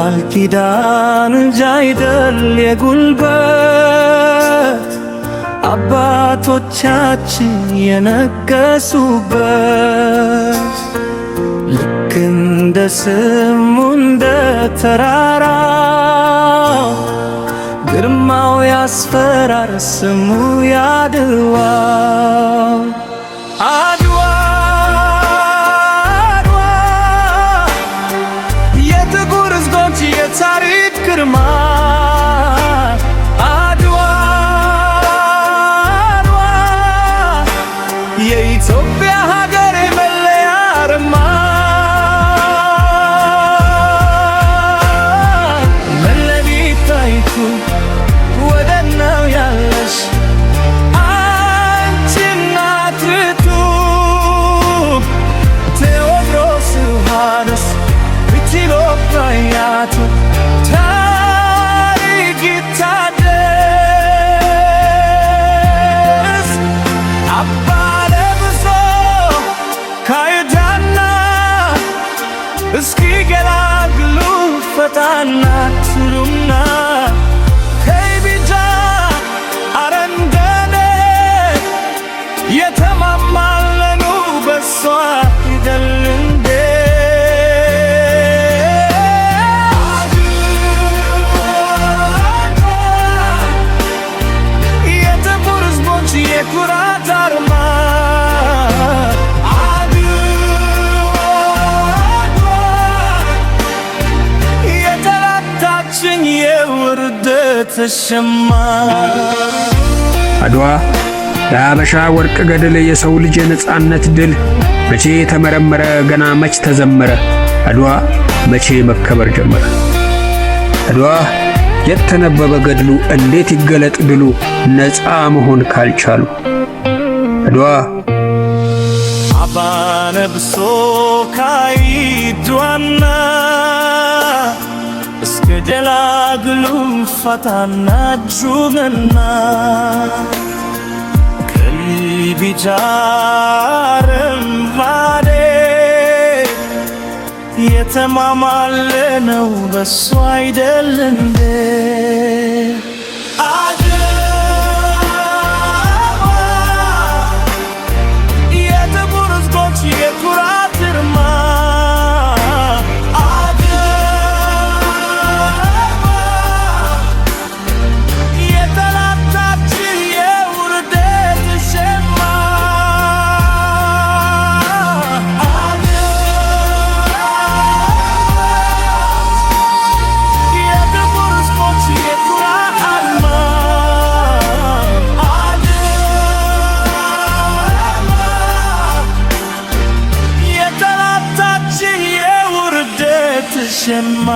የቃል ኪዳን እንጂ አይደል የጉልበት አባቶቻችን የነገሱበት ልክ እንደ ስሙ እንደ ተራራው ግርማው ያስፈራር ስሙ ያድዋ አድዋ አድዋ የጥቁር ሕዝቦች የታሪክ ግርማ አድዋ አድዋ የኢትዮጵያ ሀገር መለያ አርማ መለሊታይቱ ወደነው ያለሽ አንቺ እናት ርቱ ቴዎድሮስ ዮሐንስ ኢትዮጵያውያቱ ታሪክ ይታደስ አባ ለብሶ ካይዳና እስኪ ገላግሉ ፈጣና ትሉና ከይቢጃ አረንደኔ የተማማለኑ በሷ ይደል እንዴ የጥቁር ሕዝቦች የኩራት አርማ የጠላታችን የውርደት ሸማ አድዋ የሀበሻ ወርቅ ገድል የሰው ልጅ የነጻነት ድል መቼ ተመረመረ ገና መች ተዘመረ አድዋ መቼ መከበር ጀመረ አድዋ የተነበበ ገድሉ እንዴት ይገለጥ ድሉ ነፃ መሆን ካልቻሉ አድዋ አባነብሶ ካይድዋና እስከ ደላግሉ ፈታና ጁገና ከይቢጃርም ባዴ የተማማለነው በሷ አይደል እንዴ የጥቁር ሕዝቦች የኩራት ግርማ የጠላታችን የውርደት ሸማ የጥቁር ሕዝቦች የኩራት አርማ የጠላታችን የውርደት ሸማ